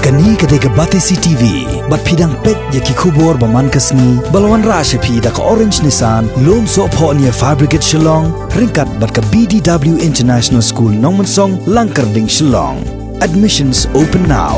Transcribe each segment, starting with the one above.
Kani ketika Batesi TV, bat pidang pet yaki kubor baman kasni, balawan rasha pi da ka Orange Nissan, lom so po niya Fabricate Shillong, ringkat bat ka BDW International School Nongmansong, Langkarding Shillong. Admissions open now.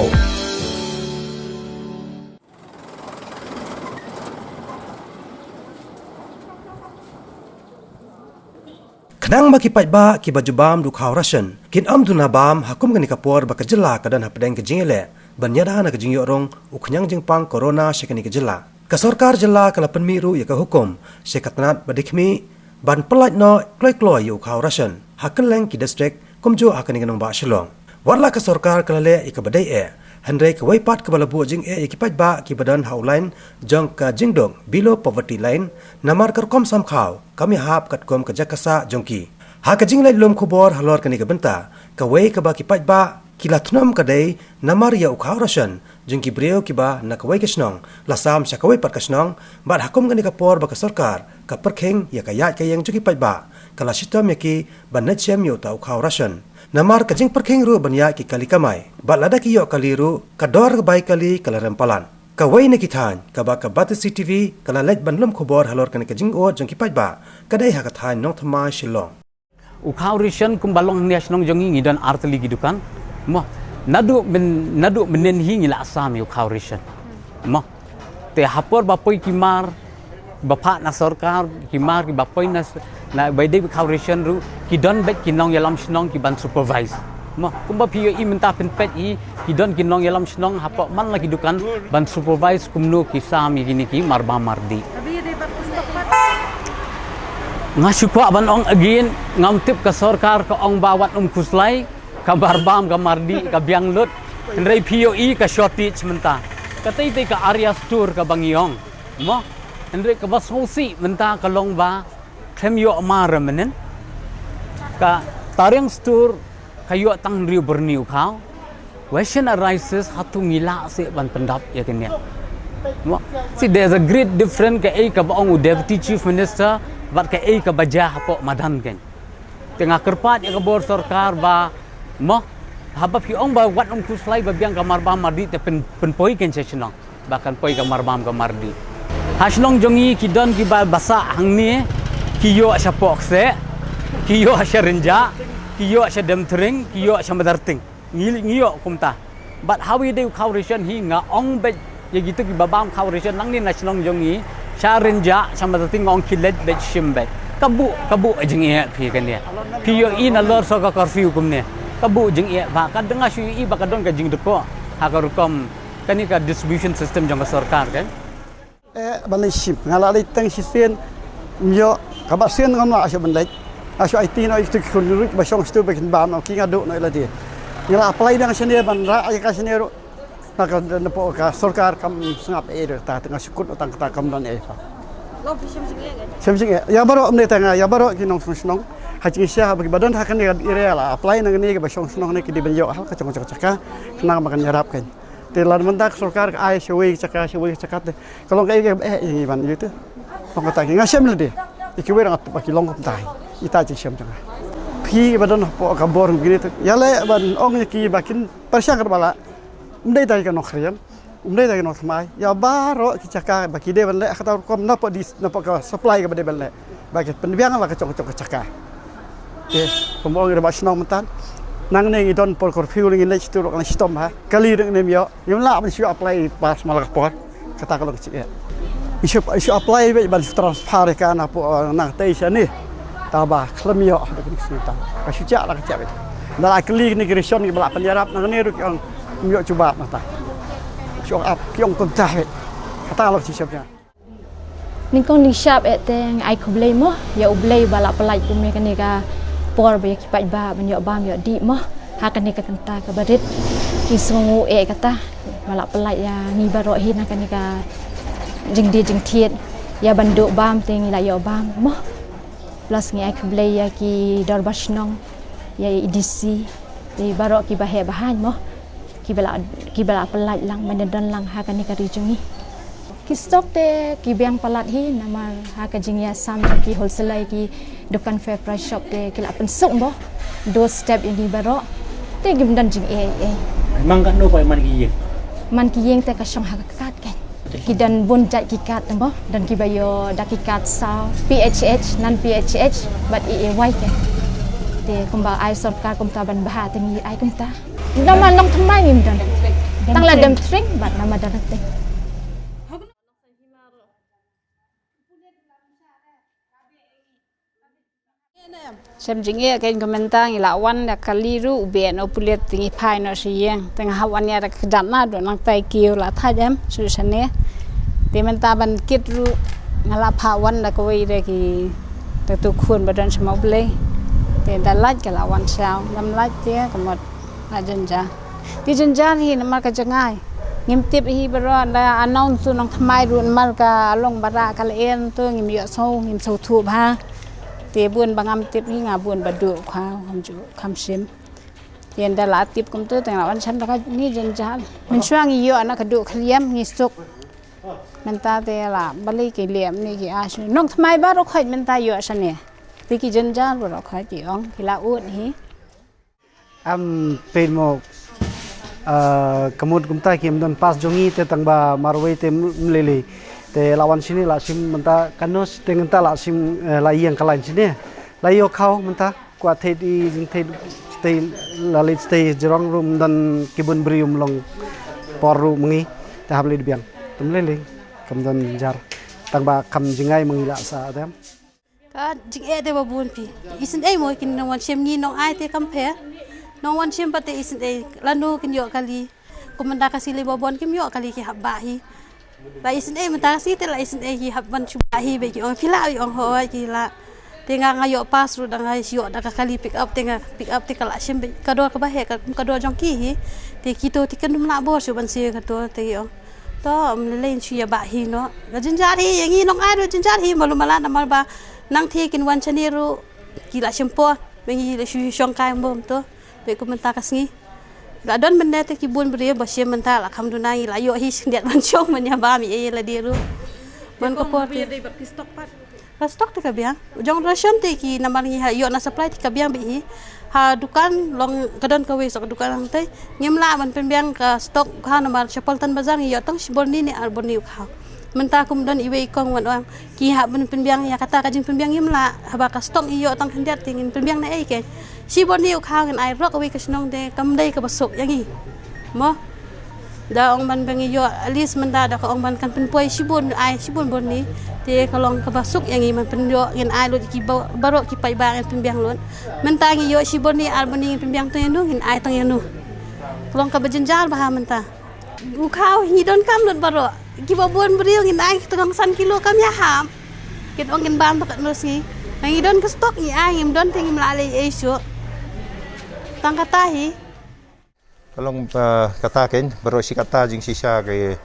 Kadang baki ba ki baju bam du khaw rashan kin am tu na bam hakum gani kapor ba kajela kadan hapdeng ke jingele banyada na ke jingyo rong uknyang jingpang corona shekani ke jela ka sarkar jela kala penmiru ya ka hukum sekatnat badikmi ban pelat no kloi yu khaw rashan hakeleng ki district kumjo akani ganong ba shilong warla ka sarkar kala le ik badai e handai ka waipat ka balabu jing e ki ba ki badan hauline jong ka jingdong below poverty line namar kar kom sam khaw kami hap kat kom ka jakasa jongki ha ka jinglai lom khobor halor kani ka benta ka wei ka ba ki ba kilatnam ka dei namar ya ukhaw rashan jongki breo ki ba na ka wei kasnong lasam sha ka wei pat kasnong bad hakum kani ka por ba ka sarkar ka perkheng ya ka yat ka yang jongki ba kala sitam ya ki ban chem yo ta ukhaw rashan namar ka jing perkheng ru ban ya ki kali kamai bad lada ki yo kali ru ka dor bai kali kala rempalan ka wei na kithan ka ba ka Batesi TV kala lej ban lom khobor halor kani ka jing o jongki ba kadai ha ka than nong thama shilong ukhaw rishan kumbalong national jongi ngidan artli gidukan mo nadu menen hi ngila asam ukhaw rishan mo te hapor bapoi kimar bapak na sarkar kimar ki bapoi na baide ukhaw rishan ru kidon bet kinong yalam shnong ki ban supervise mo kumba pio I minta pen pet I kidon kinong yalam shnong hapok man lagi dukan ban supervise kumno ki sami gini ki marba mardi ngasukwa ban ong again ngamtip ka sarkar ka ong bawat kuslai ka barbam ka mardi ka biang lut ndai POE ka shortage menta katai te ka area store ka bangiong mo ndai ka basosi menta ka longba klemyo amara menen ka taring store kayo tang riu berniu kau question arises hatu ngila se ban pendap ya kenya mo see there's a great difference ka ka baong deputy chief minister wat ka ka baja hapo madan ken tengah kerpat ya ka bor sarkar ba mo habab ki ong ba wat kuslai ba biang kamar ba mardi te penpoi ken sessionong bahkan poi kamar bam kamardi haslong jongi kidon ki ba basa hangni kiyo asya pokse kiyo asya renja kiyo asya demtring kiyo asya madarting ngiyo kumta but how we do coverage hi nga ong be ya gitu ki babam coverage nang ni naslong jongi sya renja sama madarting ong kilet be shimbet kabu ajeng ya phi kan dia kiyo in alor so ka curfew kumne kabu jeng ia ba kan dengar sui ba kadon ka jing deko ha ka rukom kani ka distribution system jong sarkar kan balai ship ngalali tang sisen myo ka ba sen ngam asya bandai asya IT no itu kunuruk ba song stu ba kin ba no ki ngadu no iladi ngira apply dang sene ban ra ay ka sene ro na ka napo ka sarkar kam sangap ta tengah sukut utang ta kam don fa lo simsing ya baro amne tanga ya baro kinong sunong hajing syah bagi badan hakan dia area lah apply nang ni ke basong sunong ni ke di benjo hal kacang caka kenang makan nyarap kan telan mentak sarkar ai shoi caka kalau kayak ini ban itu tong kata ngasem le de ikiwe ngat paki long tai ita ji syam caka pi badan po kabor gini tu ya le ban ong ki bakin persang bala ndai tai kan nokhriam ndai tai kan mai ya baro ki caka baki de ban le kata kom napa di napa ka supply ke bade ban le bagi penbiang lah kacang caka kumong ira basnong mentan nang neng idon por curfew ling lech tu kan stom ha kali deng nem yo yum la ban shu apply pas malak por kata kalau kecil ya isu apply be ban transfer kan apa nang tei sani taba klem yo begini sita ka shu ja la ka ja be na kali ni grison ni balak penjarap nang ni ru yang yo coba mata shu ap kyong kon ta kata kalau kecil ya Ningkong ni siap eteng ai kublay mo ya ublay balak pelaj kumne kanika por ba ki pai ba ban yo bam yo di mo ha kanika kanta ka barit ki sungu kata balak pelaj ya ni baro hin kanika jing di jing thiet ya banduk bam teng la yo bam mo plus ngi ai kublay ya ki dor basnong ya idisi di baro ki bahe bahan mo ki balak pelaj lang mandan lang ha kanika rijungi Kistok te ki biang palat hi namar ha ka jingya sam ki wholesale ki dukan fair price shop te kila pensuk bo do step yang di baro te gim dan jing mang kan no pai man gi มันki yeng te ka shong ha ka kat kan ki dan bun jat ki kat namo dan ki bayo da ki kat sa PHH nan PHH bat EAY kan te kumba ai sarkar kumta ban bah tengi ai kumta nama nong thamai mi dan tang la dem tring bat nama dan te Sebjingnya kain komentar ilawan dah kaliru ubian opuliat tinggi pai no siang tengah hawannya ada kedana do nang tai kiu la tajam susane dimenta ban kitru ngala pawan dah koi de ki tu khun badan semua boleh te dalat ke lawan sao lam lat dia kemot ajenja di jenja hi nama ka jangai ngimtip hi baron da announce tu nang thamai run mal ka long bara ka len tu ngim yo so ngim so thu ba te buôn bằng âm tiếp hi ngà buôn bật đủ khoa không chịu khăm xiêm tiền đã lá tiếp công tư tiền là ăn chăn đó cái dân chán mình xoang gì vậy nó cái đủ khliêm nghi sục mình ta te là bali cái liệm này cái ai nông tham ai bắt nó khai mình ta vậy sao nè thì cái dân chán rồi nó khai chỉ ông thì là uất hiเป็นmột kemudian kita kiam pas jongi te tangba marwai te melili te lawan sini la sim menta kanus te ngenta la sim la yang kalain sini la yo kau menta kuat te di jing te la lit te jerong room dan kibun brium long poru mengi te habli di biang temlele kamdan jar tangba kam jingai mengi la sa dem ka jing te babun pi isin mo kin no wan sim ni no ai te kampe no wan sim pate isin lanu kin yo kali komanda kasili babon kim yo kali ki habahi la isin menta si te la isin hi habban chubahi be ki on fila on ho ki la tenga ngayo pas ru dang ai sio da kali pick up te kala sim kador ka bahe kador jong ki hi te kito ti kan na bo su ban se ka to te yo to len chi ba hi no la jinjar hi yang hi nong ai ru jinjar hi malu mala na mal ba nang the kin wan chani ru ki la sim po be hi le shu shong kai bom to be ko menta kasngi la don benda te kibun beri basia mental alhamdulillah la yo hi sendiat mancong menya ba mi la diru man ko por dia dei berki stok pat pas stok te kabiang jong ration te ki namar hi yo na supply te kabiang bi hi ha dukan long kadon ka we sok dukan te ngimla man pembiang ka stok ha namar chapaltan bazar yo tang siborni ni arboni kha menta kum don iwe kong wan wang ki ha ben pembiang ya kata kajing pembiang ngimla ha ba ka stok yo tang hendiat tingin pembiang na ai ke si boni ukha ngan ai rok awi kasnong de kamdai ka basuk yangi mo da ong ban bangi yo alis menda da ka ong ban kan penpoi si bon ai si bon boni te kalong ka basuk yangi man penyo ngan ai lo ki barok ki pai bang pembiang lon menta ngi yo si boni al boni pembiang to yanu ngan ai tang yanu kalong ka bajenjar bah menta ukha hi don kam lon barok ki babon beri ngan ai tong san kilo kam ya ham kin ong ngan bam to ka nosi ngi don ka stok ngi ai ngim don te ngim la le ai so tang kata hi kalong kata ken berosi kata jing sisa ke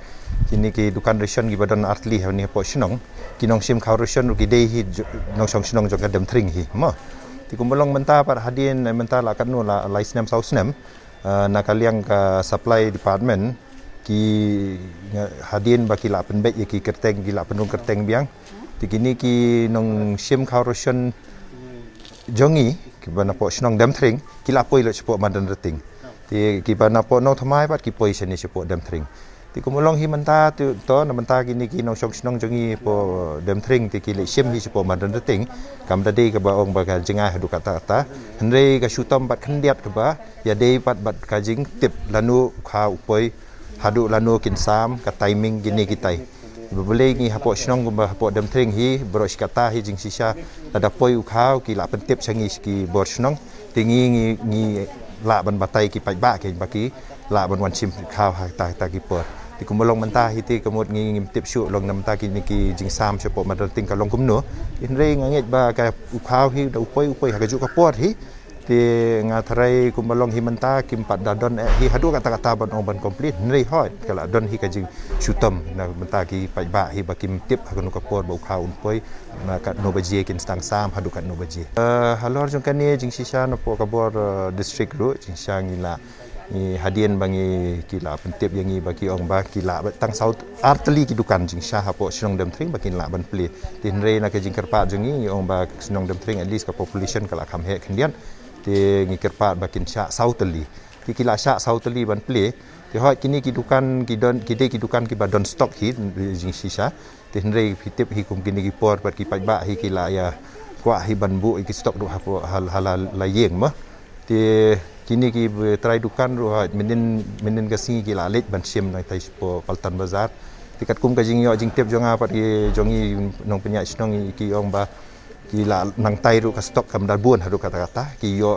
kini ki dukan ration gi badan artli ni po shnong kinong sim khaw ration ki dei hi nong song shnong jong kadam thring hi mo ti kumbolong menta par hadien menta la kanu la license sausnem na kaliang ka supply department ki hadien baki la penbet ki kerteng gi la penung kerteng biang ti kini ki nong sim khaw ration jongi kibana po shnong dam thring kila poi lo chepo madan rating ti kibana po no thamai pat ki poi seni chepo dam thring ti kumolong hi manta to na manta kini ki nong shnong jongi po dam thring ti kile sim hi chepo madan rating kam dade ka ba ong ba ka jinga hadu kata henre ka shutom pat khandiat ka ba ya dei pat bat ka jing tip lanu kha upoi hadu lanu kin sam ka timing gini kitai boleh ngi hapo shnong gumba hapo dam thring hi bros kata hi jing sisa ada poi ukhau ki la pentip sangi ki bor shnong tingi ngi la ban batai ki pai ba ke baki la ban wan sim khau ha ta ki por ti kumolong menta hi ti kemut ngi ngim tip shu long nam ta ki ni ki jing sam sepo madal ting kalong kumno in re nganget ba ka ukhau hi da upoi ha ka ju ka por hi ti ngatrai kumbalong himanta kimpat dadon hi hadu kata-kata ban ban komplit nri hot kala don hi kajing shutam na menta ki pai ba hi bakim tip hakunu kapor bau khaun poi na kat no baje kin stang sam hadu kat no baje halor jong kane jing sisa no po kabor district ru jing sangila ni hadien bangi kila pentip yangi baki ong ba kila tang saut arteli ki dukan jing sha hapo snong dem thring bakin la ban pli tin re na ke jing kerpa jengi ong ba snong dem thring at least ka population kala kham he khendian ti ngikir pat bakin sha sauteli ti kila sha sauteli ban ple Ti hoi kini ki dukan ki don ki de ki dukan ki ba don stock hi jing sisa. Ti hendrei pitip hi kum kini ki por pat ki pai ba hi ki la ya kwa hi ban bu ki stock ru hal la yeng ma. Ti kini ki try dukan ru hoi minin ka singi ki la let ban sim nai tai po Paltan Bazar. Ti kat kum ka jing yo jing tep jonga pat ki jongi nong penyak snong ki ong ba ki la nang tai ru ka stock kam dar buan haru kata-kata ki yo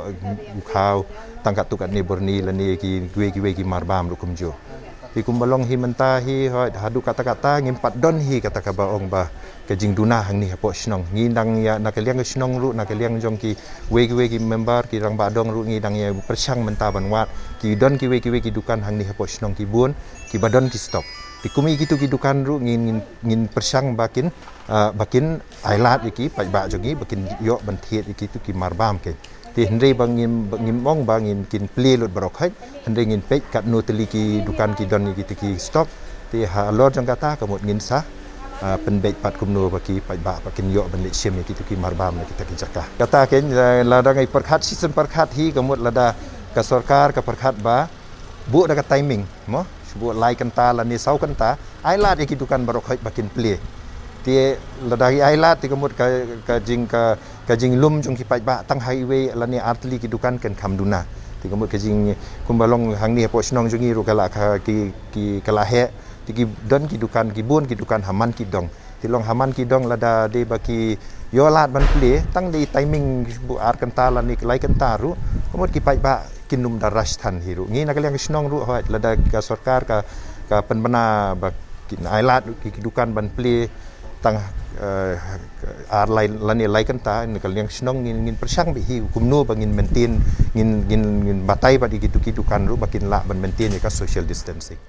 khau tangkat tukat ni borni la ni ki gue ki marbam ru kum jo ki kum balong hi menta hi hadu kata-kata ngimpat don hi kata ka ba ong ba ke jing duna hang ni hapo snong ngindang ya nak liang snong ru nak liang jong ki gue ki member ki rang ba dong ru ngidang ya persang menta banwat ki don ki gue ki dukan hang ni hapo snong ki bun ki badon ki stock ti kumi gitu ki dukan ru ngin persang bakin ailat iki pai ba jogi bakin yo ban thiet iki tu ki marbam ke ti hendrei bangin mong bangin kin ple lut barok hai hendrei ngin pek kat no teli ki dukan ki don iki ki stock ti ha lor jong kata kamut ngin sa pen bet pat kumno baki pai ba bakin yo ban le sim iki tu ki marbam kita ki jakah kata ken lada ngai perkhat sistem perkhat hi kamut lada ka sarkar ka perkhat ba bu da ka timing mo buat lai kenta la ni sau kenta ailat iki dukan barok hai bakin ple ti ladagi ailat ti kamut ka jing lum jong ki pai ba tang highway la ni artli ki dukan ken kamduna ti kamut ka jing kumbalong hang ni po snong jongi ru kala ki kala he ti ki don ki dukan ki bun ki dukan haman ki dong ti long haman ki dong lada de baki yo lat ban ple tang di timing bu art kenta la ni lai kenta ru kamut ki pai ba kinum daras than hiru ngi nak liang snong ru hoi lada ka sarkar ka penbana ba kin ailat ki dukan ban ple tang ar lai lani lai kenta nak liang snong ngin persang bi hi kumno bangin maintain ngin batai ba di ki dukan ru bakin la ban maintain ka social distancing